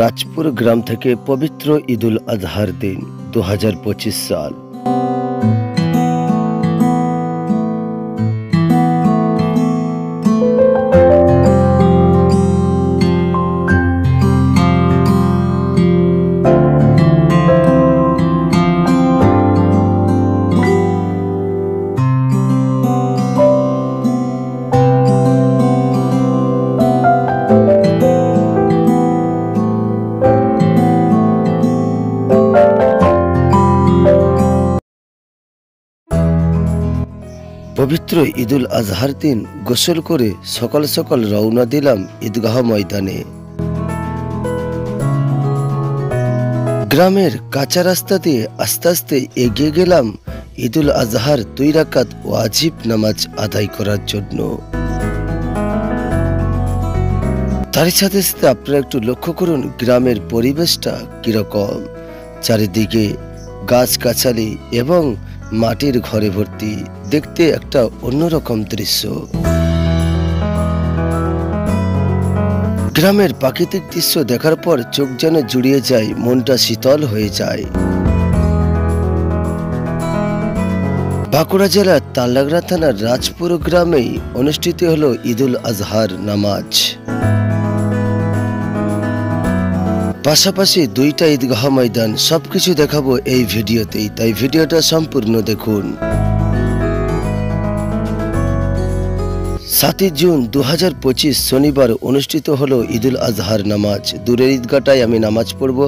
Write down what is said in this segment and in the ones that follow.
রাজপুর গ্রাম থেকে পবিত্র ঈদুল আজহার দিন 2025 সাল। পবিত্র ঈদুল আজহার দিন গোসল করে সকাল সকাল রওনা দিলাম ঈদগাহ ময়দানে। গ্রামের কাঁচা রাস্তা দিয়ে আস্তে আস্তে এগিয়ে গেলাম ঈদুল আজহার 2 রাকাত ওয়াজিব নামাজ আদায় করার জন্য। তার সাথে সাথে আপনারা একটু লক্ষ্য করুন গ্রামের পরিবেশটা কিরকম। চারিদিকে গাছগাছালি এবং মাটির ঘরে ভর্তি, দেখতে একটা অন্যরকম দৃশ্য। গ্রামের প্রাকৃতিক দৃশ্য দেখার পর চোখ যেন জুড়িয়ে যায়, মনটা শীতল হয়ে যায়। বাঁকুড়া জেলার তালডাংরা থানার রাজপুর গ্রামেই অনুষ্ঠিত হলো ঈদুল আজহার নামাজ। পাশাপাশি 2টা ঈদগাহ ময়দান, সবকিছু দেখাবো এই ভিডিওতেই, তাই ভিডিওটা সম্পূর্ণ দেখুন। 7 জুন 2025 শনিবার অনুষ্ঠিত হলো ঈদুল আজহার নামাজ। দূরের ঈদগাহটায় আমি নামাজ পড়ব,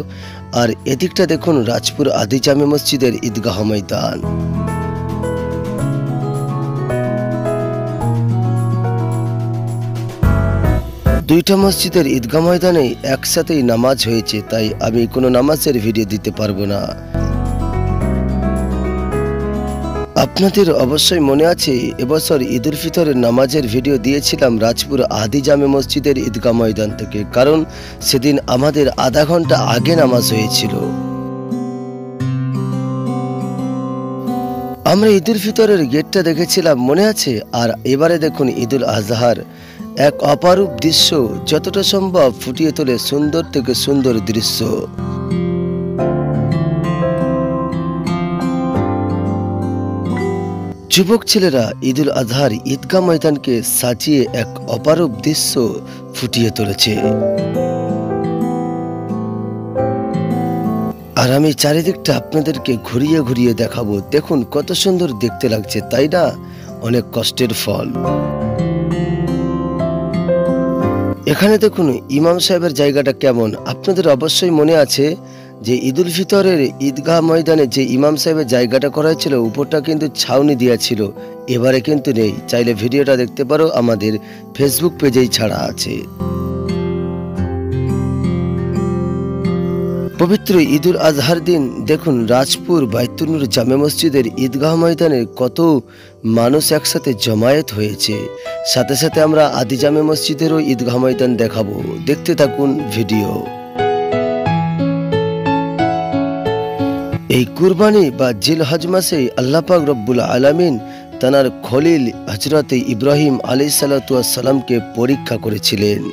আর এদিকটা দেখুন রাজপুর আদি জামে মসজিদের ঈদগাহ ময়দান। দুইটা মসজিদের ঈদগাহ ময়দানে একসাথেই নামাজ হয়েছে, তাই আমি কোনো নামাজের ভিডিও দিতে পারবো না। আপনাদের অবশ্যই মনে আছে এবছর ঈদুল ফিতরের নামাজের ভিডিও দিয়েছিলাম রাজপুর আদি জামে মসজিদের ঈদগাহ ময়দান থেকে, কারণ সেদিন আমাদের আধা ঘন্টা আগে নামাজ হয়েছিল। আমরা ঈদুল ফিতরের গেটটা দেখেছিলাম, মনে আছে? আর এবারে দেখুন ঈদুল আজহার এক অপারূপ দৃশ্য, যতটা সম্ভব ফুটিয়ে তোলে সুন্দর থেকে সুন্দর দৃশ্য। যুবক ছেলেরা ঈদুল আজহার ঈদগাহ ময়দানকে সাজিয়ে এক অপারূপ দৃশ্য ফুটিয়ে তুলেছে। আর আমি চারিদিকটা আপনাদেরকে ঘুরিয়ে ঘুরিয়ে দেখাবো। দেখুন কত সুন্দর দেখতে লাগছে, তাই না? অনেক কষ্টের ফল। এখানে দেখুন ইমাম সাহেবের জায়গাটা কেমন। আপনাদের অবশ্যই মনে আছে যে ঈদুল ফিতরের ঈদগাহ ময়দানে যে ইমাম সাহেবের জায়গাটা করা হয়েছিল, উপরটা কিন্তু ছাউনি দেওয়া ছিল, এবারে কিন্তু নেই। চাইলে ভিডিওটা দেখতে পারো, আমাদের ফেসবুক পেজেই ছাড়া আছে। পবিত্র ঈদুল আজহার দিন দেখুন রাজপুর বাইতুল নূর জামে মসজিদের ঈদগাহ ময়দানে কত মানুষ একসাথে জমায়েত হয়েছে। সাথে সাথে আমরা আদি জামে মসজিদেরও ঈদগাহ ময়দান দেখাবো, দেখতে থাকুন ভিডিও। এই কুরবানি বা জিলহজ মাসে আল্লাহ পাক রব্বুল আলামিন তানার খলিল হযরত ইব্রাহিম আলাইহিস সালাতু ওয়াস সালামকে পরীক্ষা করেছিলেন।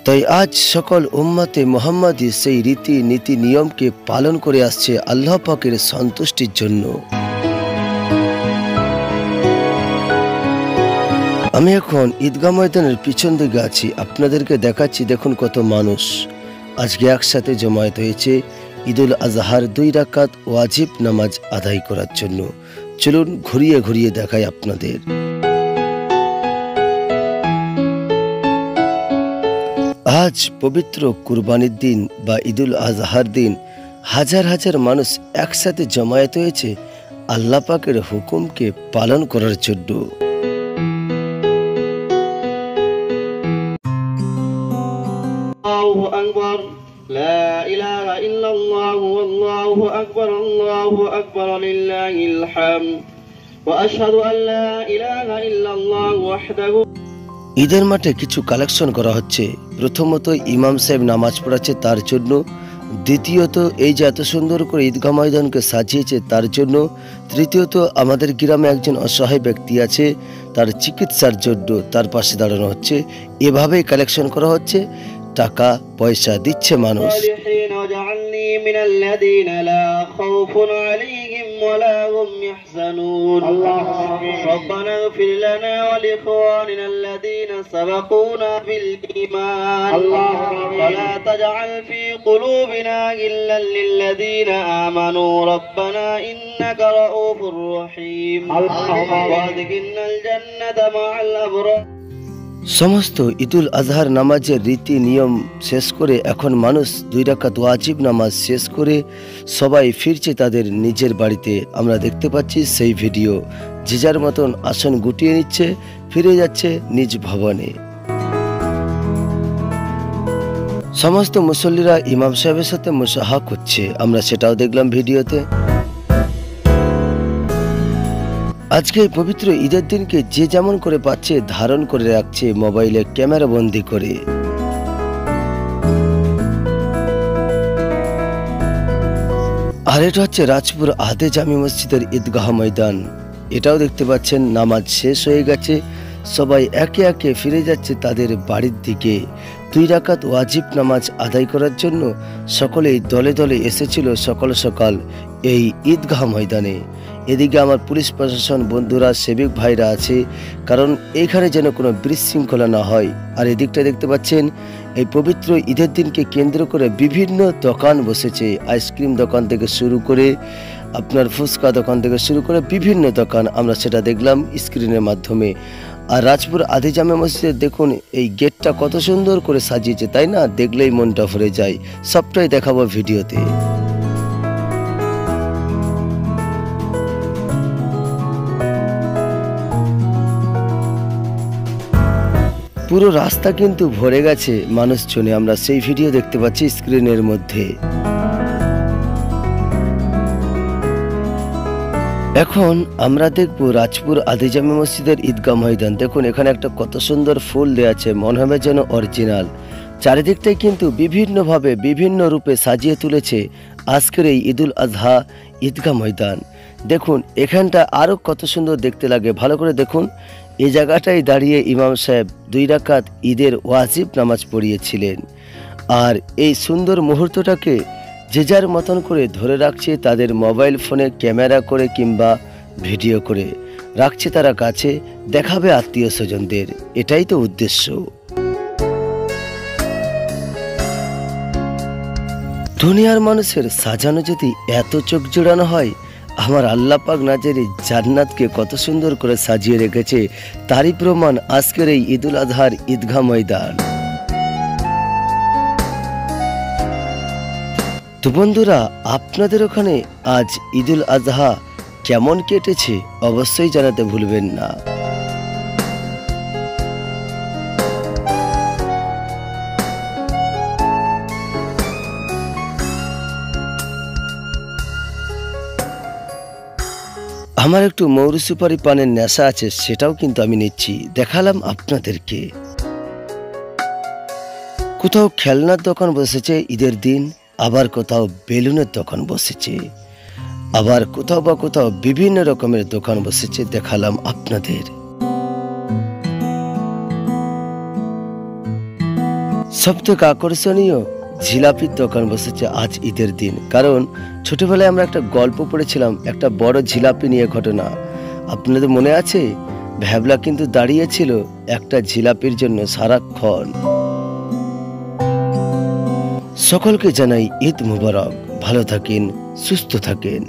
তাই আজ সকল উম্মতে মুহাম্মাদি সেই রীতি নীতি নিয়মকে পালন করে আসছে আল্লাহ পাকের সন্তুষ্টির জন্য। আমি এখন ঈদগাহ ময়দানের পিছন দিকে আছি, আপনাদেরকে দেখাচ্ছি। দেখুন কত মানুষ আজকে একসাথে জমায়েত হয়েছে ঈদুল আজহার 2 রাকাত ওয়াজিব নামাজ আদায় করার জন্য। চলুন ঘুরিয়ে ঘুরিয়ে দেখাই আপনাদের। আজ পবিত্র কুরবানির দিন বা ঈদুল আজহার দিন হাজার হাজার মানুষ একসাথে জমায়েত হয়েছে আল্লাহ পাকের হুকুমকে পালন করার জন্য। আল্লাহু আকবার, লা ইলাহা ইল্লাল্লাহু আল্লাহু আকবার, আল্লাহু আকবার, লিল্লাহিল হামদ, ওয়া আশহাদু আন লা ইলাহা ইল্লাল্লাহু ওয়াহদাহু। ঈদের মাঠে কিছু কালেকশন করা হচ্ছে। প্রথমত ইমাম সাহেব নামাজ পড়াচ্ছে, তার জন্য দ্বিতীয়ত এই যে এত সুন্দর করে ঈদগাহ ময়দানকে সাজিয়েছে তার জন্য। তৃতীয়ত আমাদের গ্রামে একজন অসহায় ব্যক্তি আছে, তার চিকিৎসার জন্য তার পাশে দাঁড়ানো হচ্ছে। এভাবেই কালেকশন করা হচ্ছে, টাকা পয়সা দিচ্ছে মানুষ। الصالحين واجعلني من الذين لا خوف عليهم ولا هم يحزنون ربنا اغفر لنا ولإخواننا الذين سبقونا بالإيمان ولا تجعل في قلوبنا غلا للذين آمنوا ربنا إنك رؤوف رحيم وادخلنا الجنة مع الأبرار। সমস্ত ঈদুল আজহার নামাজের রীতি নিয়ম শেষ করে এখন মানুষ 2 রাকাত ওয়াজিব নামাজ শেষ করে সবাই ফিরছে তাদের নিজের বাড়িতে। আমরা দেখতে পাচ্ছি সেই ভিডিও, যে যার মতন আসন গুটিয়ে নিচ্ছে, ফিরে যাচ্ছে নিজ ভবনে। সমস্ত মুসল্লিরা ইমাম সাহেবের সাথে মুসাহা করছে, আমরা সেটাও দেখলাম ভিডিওতে। আজকে এই পবিত্র ঈদের দিনকে যে যেমন করে পাচ্ছে ধারণ করে রাখছে মোবাইলে ক্যামেরা বন্দি করে। আর এটা হচ্ছে রাজপুর আদে জামি মসজিদের ঈদগাহ ময়দান। এটাও দেখতে পাচ্ছেন নামাজ শেষ হয়ে গেছে, সবাই একে একে ফিরে যাচ্ছে তাদের বাড়ির দিকে। 2 রাকাত ওয়াজিব নামাজ আদায় করার জন্য সকলেই দলে দলে এসেছিল সকাল সকাল এই ঈদগাহ ময়দানে। এদিকে আমার পুলিশ প্রশাসন বন্ধুরা, সেবিক ভাইরা আছে, কারণ এইখানে যেন কোনো বিশৃঙ্খলা না হয়। আর এদিকটা দেখতে পাচ্ছেন এই পবিত্র ঈদের দিনকে কেন্দ্র করে বিভিন্ন দোকান বসেছে, আইসক্রিম দোকান থেকে শুরু করে আপনার ফুচকা দোকান থেকে শুরু করে বিভিন্ন দোকান, আমরা সেটা দেখলাম স্ক্রিনের মাধ্যমে। আর রাজপুর আদি জামে মসজিদে দেখুন এই গেটটা কত সুন্দর করে সাজিয়েছে, তাই না? দেখলেই মনটা ভরে যায়। সবটাই দেখাবো ভিডিওতে। পুরো রাস্তা কিন্তু ভরে গেছে মানুষজনে, আমরা সেই ভিডিও দেখতে পাচ্ছি স্ক্রিনের মধ্যে। এখন আমরা দেখব রাজপুর আদি জামে মসজিদের ঈদগাহ ময়দান। দেখুন এখানে একটা কত সুন্দর ফুল দেওয়া আছে, মনে হবে যেন অরিজিনাল। চারিদিকটাই কিন্তু বিভিন্নভাবে বিভিন্ন রূপে সাজিয়ে তুলেছে আজকের এই ঈদুল আজহা ঈদগাহ ময়দান। দেখুন এখানটা আরো কত সুন্দর দেখতে লাগে, ভালো করে দেখুন। এই জায়গাটায় দাঁড়িয়ে ইমাম সাহেব 2 রাকাত ঈদের ওয়াজিব নামাজ পড়িয়েছিলেন। আর এই সুন্দর মুহূর্তটাকে যে যার মতন করে ধরে রাখছে তাদের মোবাইল ফোনে ক্যামেরা করে কিংবা ভিডিও করে রাখছে তারা কাছে, দেখাবে আত্মীয় স্বজনদের। এটাই তো উদ্দেশ্য। দুনিয়ার মানুষের সাজানো যদি এত চোখ জোড়ানো হয়, আমার আল্লাহ পাক নাজেরি জান্নাতকে কত সুন্দর করে সাজিয়ে রেখেছে, তারই প্রমাণ আজকের এই ঈদুল আজহার ঈদগাহ ময়দান। তো বন্ধুরা, আপনাদের ওখানে আজ ঈদুল আজহা কেমন কেটেছে অবশ্যই জানাতে ভুলবেন না। আমার একটু মৌরি সুপারি পানের নেশা আছে, সেটাও কিন্তু আমি নিচ্ছি, দেখালাম আপনাদেরকে। কোথাও খেলনার দোকান বসেছে ঈদের দিন, আবার কোথাও বেলুনের দোকান বসেছে, আবার কোথাও বা কোথাও বিভিন্ন রকমের দোকান বসেছে, দেখালাম আপনাদের। সবথেকে আকর্ষণীয় জিলাপির দোকান বসেছে আজ ঈদের দিন। কারণ ছোটবেলায় আমরা একটা গল্প পড়েছিলাম, একটা বড় জিলাপি নিয়ে ঘটনা, আপনাদের মনে আছে? ভ্যাবলা কিন্তু দাঁড়িয়েছিল একটা জিলাপির জন্য সারাক্ষণ। সকলকে জানাই ঈদ মুবারক, ভালো থাকেন, সুস্থ থাকেন।